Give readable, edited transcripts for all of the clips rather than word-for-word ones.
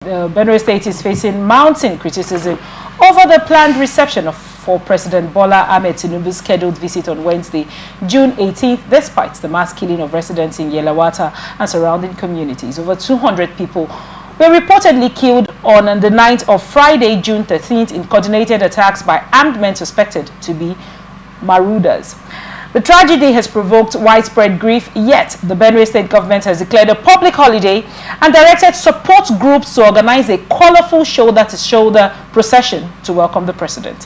Benue State is facing mounting criticism over the planned reception for President Bola Ahmed Tinubu's scheduled visit on Wednesday, June 18th, despite the mass killing of residents in Yelewata and surrounding communities. Over 200 people were reportedly killed on the night of Friday, June 13th, in coordinated attacks by armed men suspected to be marauders. The tragedy has provoked widespread grief, yet the Benue State government has declared a public holiday and directed support groups to organize a colorful shoulder-to-shoulder procession to welcome the president.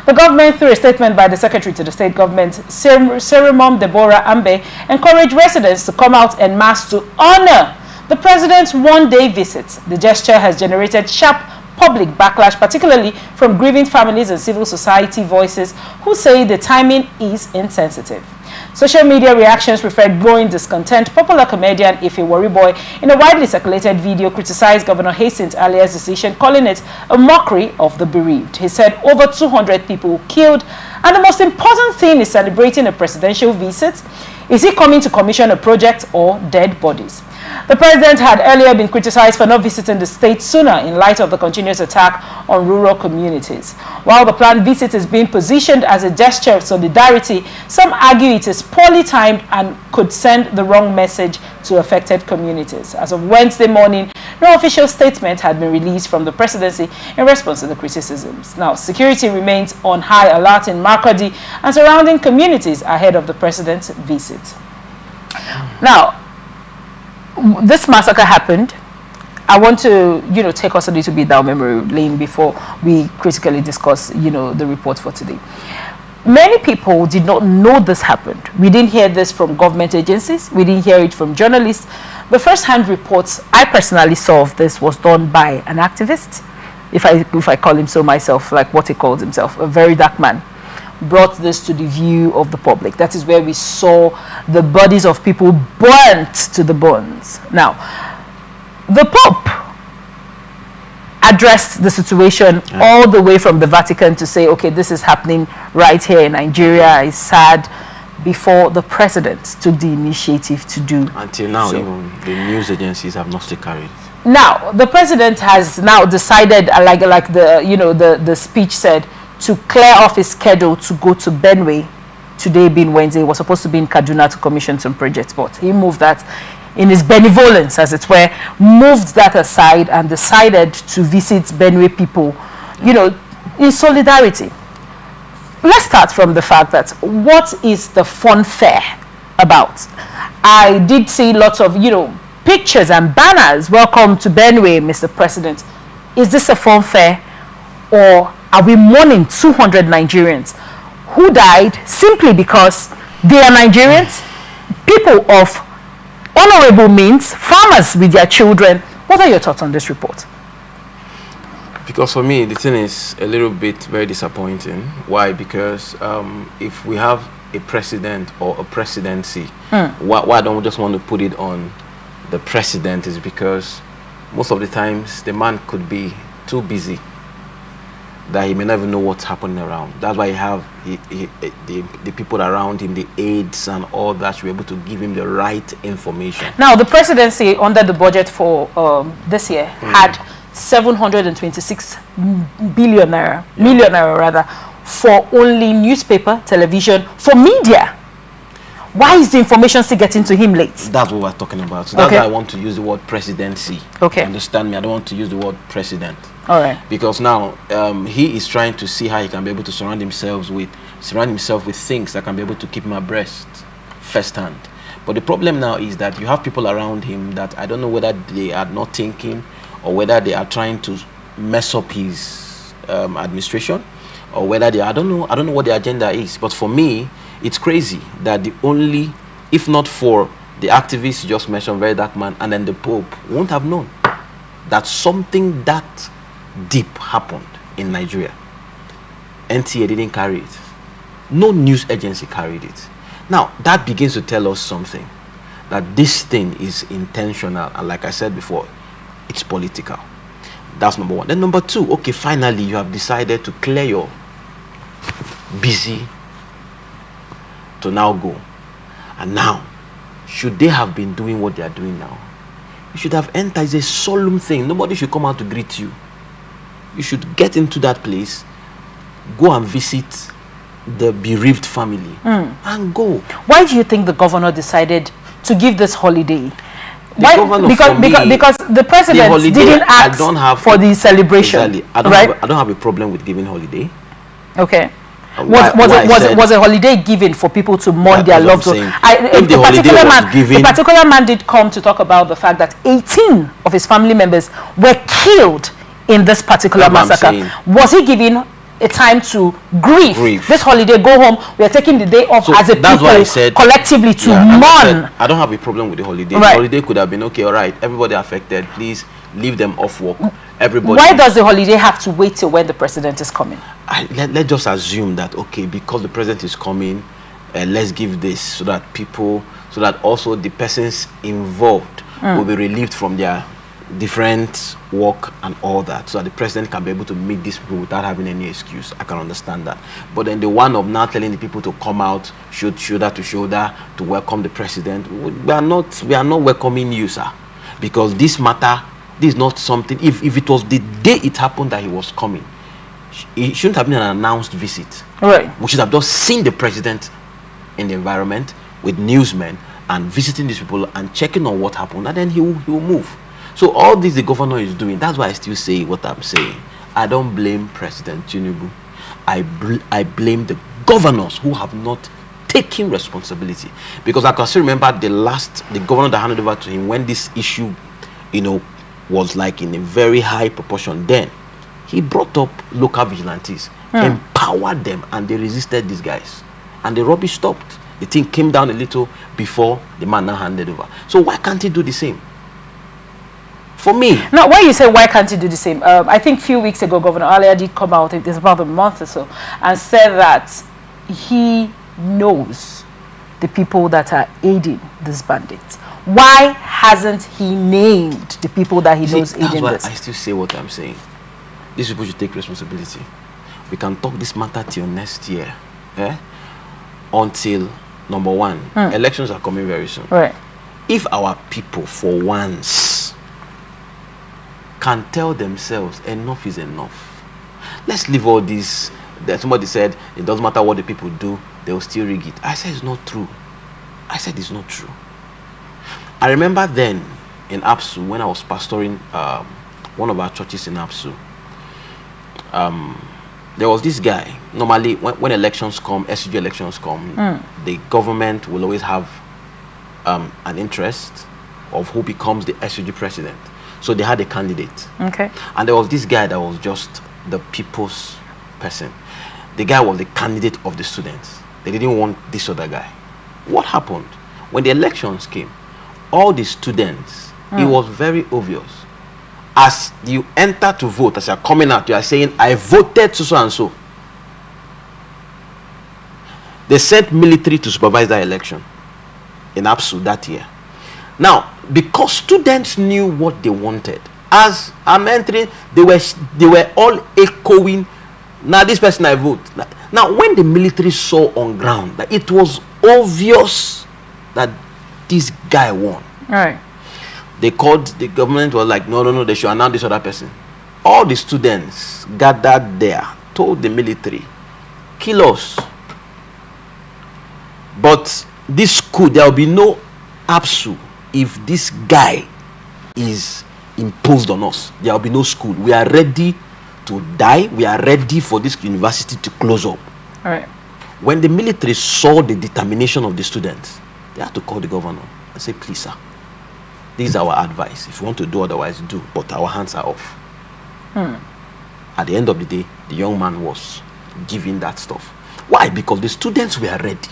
The government, through a statement by the secretary to the state government, Seremom Deborah Ambe, encouraged residents to come out en masse to honor the president's one-day visit. The gesture has generated sharp public backlash, particularly from grieving families and civil society voices who say the timing is insensitive. Social media reactions reflect growing discontent. Popular comedian Ife Wariboy, in a widely circulated video, criticized Governor Hastings' earlier decision, calling it a mockery of the bereaved. He said over 200 people killed, and the most important thing is celebrating a presidential visit. Is he coming to commission a project or dead bodies? The president had earlier been criticized for not visiting the state sooner in light of the continuous attack on rural communities. While the planned visit is being positioned as a gesture of solidarity, some argue it is poorly timed and could send the wrong message to affected communities. As of Wednesday morning, no official statement had been released from the presidency in response to the criticisms. Now, security remains on high alert in Makurdi and surrounding communities ahead of the president's visit. Now, this massacre happened. I want to, take us a little bit down memory lane before we critically discuss, the report for today. Many people did not know this happened. We didn't hear this from government agencies. We didn't hear it from journalists. The first-hand reports I personally saw of this was done by an activist, if I call him so myself, like what he calls himself, a very dark man. Brought this to the view of the public. That is where we saw the bodies of people burnt to the bones. Now, the Pope addressed the situation all the way from the Vatican to say, okay, this is happening right here in Nigeria. It's sad, before the president took the initiative to do. Until now, so. Even the news agencies have not still carried it. Now, the president has now decided, like the speech said, to clear off his schedule to go to Benue, today being Wednesday. He was supposed to be in Kaduna to commission some projects, but he moved that in his benevolence, as it were, moved that aside and decided to visit Benue people, in solidarity. Let's start from the fact that what is the fun fair about? I did see lots of, pictures and banners. Welcome to Benue, Mr. President. Is this a fun fair, or are we mourning 200 Nigerians who died simply because they are Nigerians, people of honorable means, farmers with their children? What are your thoughts on this report? Because for me, the thing is a little bit very disappointing. Why? Because if we have a president or a presidency, why don't we just want to put it on the president? Is because most of the times the man could be too busy that he may not even know what's happening around. That's why you have the people around him, the aides and all that, should be able to give him the right information. Now, the presidency under the budget for this year had 726 million naira for only newspaper, television, for media. Why is the information still getting to him late? That's what we're talking about. So that's why I want to use the word presidency. Okay. Understand me? I don't want to use the word president. All right. Because now he is trying to see how he can be able to surround himself with things that can be able to keep him abreast firsthand. But the problem now is that you have people around him that I don't know whether they are not thinking or whether they are trying to mess up his administration, or whether I don't know what the agenda is. But for me, it's crazy that if not for the activists you just mentioned, very dark man, and then the Pope, won't have known that something that deep happened in Nigeria. NTA didn't carry it. No news agency carried it. Now, that begins to tell us something, that this thing is intentional, and like I said before, it's political. That's number one. Then number two, okay, finally you have decided to clear your busy to now go. And now, should they have been doing what they are doing now? You should have entered. It's a solemn thing. Nobody should come out to greet you. You should get into that place, go and visit the bereaved family, and go. Why do you think the governor decided to give this holiday? Because the president didn't ask for the celebration. Exactly. I don't have a problem with giving holiday. Okay. Was a holiday given for people to mourn their loved ones? The particular man did come to talk about the fact that 18 of his family members were killed in this particular massacre. Was he given a time to grieve? This holiday, go home. We are taking the day off as a people collectively to mourn. I don't have a problem with the holiday. The holiday could have been okay. All right, everybody affected, please leave them off work. Everybody. Why does the holiday have to wait till when the president is coming? Let's just assume that, okay, because the president is coming, let's give this so that also the persons involved will be relieved from their different work and all that, so that the president can be able to meet these people without having any excuse. I can understand that. But then the one of now telling the people to come out shoulder to shoulder to welcome the president, we are not welcoming you, sir, because this matter. This is not something. If it was the day it happened that he was coming, it shouldn't have been an announced visit. Right. We should have just seen the president in the environment with newsmen and visiting these people and checking on what happened, and then he will move. So all this the governor is doing. That's why I still say what I'm saying. I don't blame President Tinubu. I blame the governors who have not taken responsibility, because I can still remember the governor that handed over to him when this issue, was like in a very high proportion. Then he brought up local vigilantes, empowered them, and they resisted these guys, and the rubbish stopped. The thing came down a little before the man now handed over. So why can't he do the same? For me. Now, when you say why can't he do the same, I think a few weeks ago Governor Alia did come out, it was about a month or so, and said that he knows the people that are aiding these bandits. Why hasn't he named the people that he knows aiding this? I still say what I'm saying. These people should take responsibility. We can talk this matter till next year. Until, number one, elections are coming very soon. Right. If our people, for once, can tell themselves enough is enough, let's leave all this. That somebody said it doesn't matter what the people do, they will still rig it. I said it's not true. It's not true. I remember then in Apsu, when I was pastoring one of our churches in Apsu, there was this guy. Normally, when elections come, SUG elections come, the government will always have an interest of who becomes the SUG president. So they had a candidate. Okay. And there was this guy that was just the people's person. The guy was the candidate of the students. They didn't want this other guy. What happened? When the elections came, all the students, it was very obvious. As you enter to vote, as you're coming out, you are saying, I voted so and so. They sent military to supervise that election in Apsu that year. Now, because students knew what they wanted, as I'm entering, they were all echoing, now this person I vote. Now, when the military saw on ground that it was obvious that this guy won, right, they called, the government was like, no, they should announce this other person. All the students gathered there, told the military, kill us. But this school, there will be no APSU if this guy is imposed on us. There will be no school. We are ready to die. We are ready for this university to close up. All right. When the military saw the determination of the students, they had to call the governor and say, please, sir, this is our advice. If you want to do otherwise, do. But our hands are off. At the end of the day, the young man was giving that stuff. Why? Because the students were ready.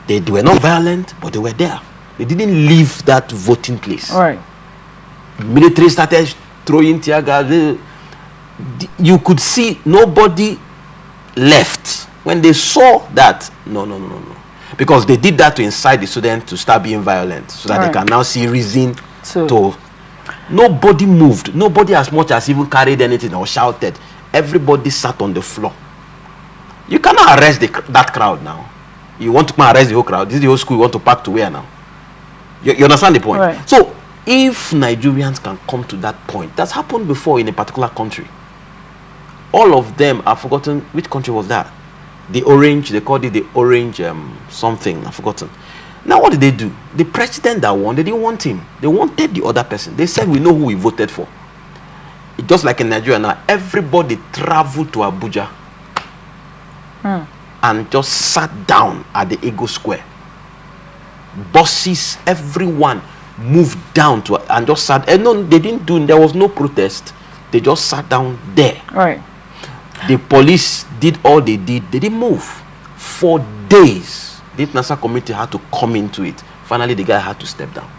They were not violent, but they were there. They didn't leave that voting place. All right. Military started throwing tear gas. You could see nobody left. When they saw that, no. Because they did that to incite the students to start being violent, so that they can now see reason to. Nobody moved. Nobody as much as even carried anything or shouted. Everybody sat on the floor. You cannot arrest that crowd now. You want to arrest the whole crowd. This is the whole school you want to pack to where now? You understand the point? Right. So if Nigerians can come to that point, that's happened before in a particular country. All of them, I've forgotten which country was that. The orange, they called it the orange something, I've forgotten. Now what did they do? The president that won, they didn't want him. They wanted the other person. They said, we know who we voted for. Just like in Nigeria now, everybody traveled to Abuja and just sat down at the Ego Square. Buses, everyone moved down to and just sat. And no, they didn't do. There was no protest. They just sat down there. Right. The police did all they did. They didn't move for days. The international community had to come into it. Finally, the guy had to step down.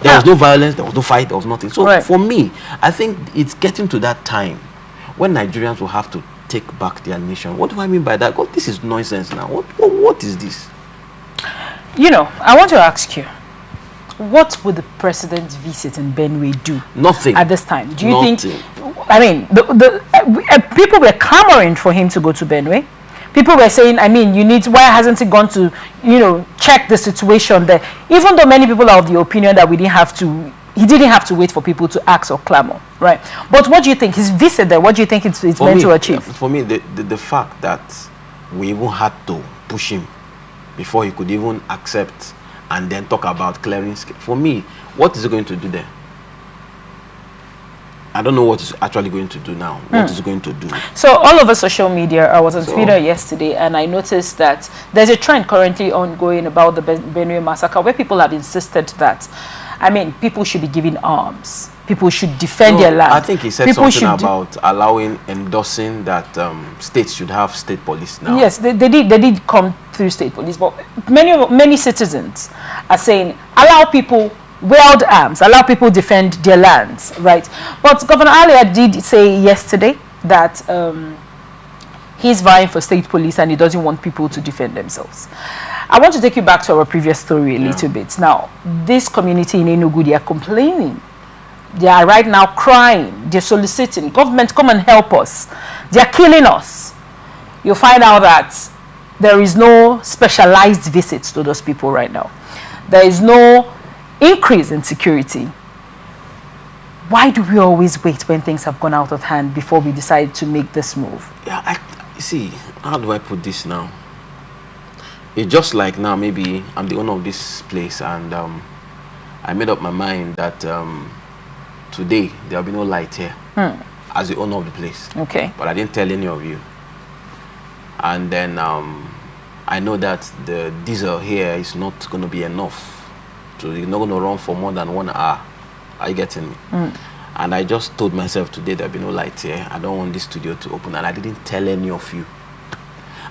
There was no violence. There was no fight. There was nothing. So for me, I think it's getting to that time when Nigerians will have to take back their nation. What do I mean by that? God, this is nonsense now. What is this? You know, I want to ask you, what would the president's visit in Benue do? Nothing. At this time. Do you think, I mean, people were clamoring for him to go to Benue. People were saying, I mean, why hasn't he gone to, check the situation there? Even though many people are of the opinion that he didn't have to wait for people to ask or clamor, right? But what do you think? His visit there, what do you think it's meant to achieve? For me, the fact that we even had to push him before he could even accept and then talk about clearing, for me, what is he going to do there? I don't know what he's actually going to do now. What is he going to do? So all over social media, I was on Twitter yesterday and I noticed that there's a trend currently ongoing about the Benue massacre where people have insisted that, I mean, people should be given arms. People should defend their land. I think he said something about endorsing that states should have state police now. Yes, they did come through state police, but many citizens are saying, allow people wield arms, allow people defend their lands, right? But Governor Alia did say yesterday that he's vying for state police and he doesn't want people to defend themselves. I want to take you back to our previous story a little bit. Now, this community in Enugu, they are complaining. They are right now crying. They're soliciting. Government, come and help us. They are killing us. You'll find out that there is no specialized visits to those people right now. There is no increase in security. Why do we always wait when things have gone out of hand before we decide to make this move? Yeah, see, how do I put this now? It's just like now, maybe I'm the owner of this place and I made up my mind that today there will be no light here as the owner of the place. Okay. But I didn't tell any of you. And then I know that the diesel here is not going to be enough. So you're not going to run for more than 1 hour. Are you getting me? And I just told myself today there'll be no light here. I don't want this studio to open. And I didn't tell any of you.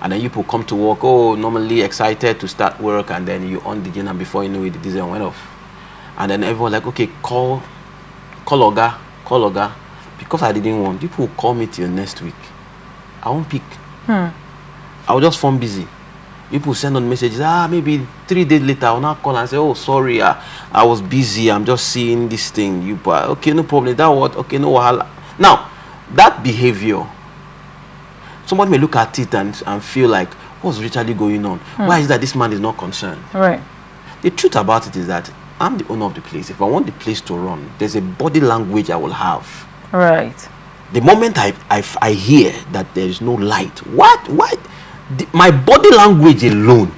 And then you people come to work, normally excited to start work. And then you on the gen and before you know it, the diesel went off. And then everyone like, okay, call Oga. Because I didn't want, people will call me till next week. I won't pick. I will just phone busy. People send on messages, maybe 3 days later, I'll now call and say, oh, sorry, I was busy, I'm just seeing this thing. Okay, no problem. That what? Okay, no wahala. Now, that behavior, somebody may look at it and feel like, what's really going on? Why is that this man is not concerned? Right. The truth about it is that I'm the owner of the place. If I want the place to run, there's a body language I will have. Right. The moment I hear that there is no light, what? My body language alone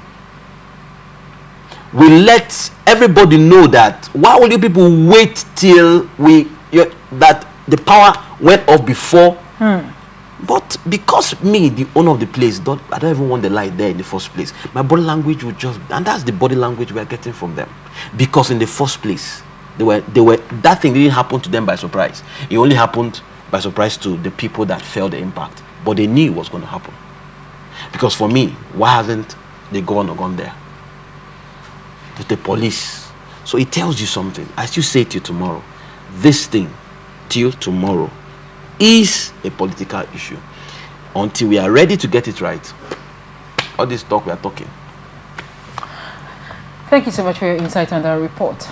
will let everybody know that why will you people wait till that the power went off before? But because me, the owner of the place, I don't even want the light there in the first place. My body language would just, and that's the body language we are getting from them. Because in the first place, they were that thing didn't happen to them by surprise. It only happened by surprise to the people that felt the impact. But they knew it was going to happen. Because for me, why hasn't the governor gone there? With the police. So it tells you something. As you say to you tomorrow, this thing till tomorrow is a political issue. Until we are ready to get it right, all this talk we are talking. Thank you so much for your insight on that report.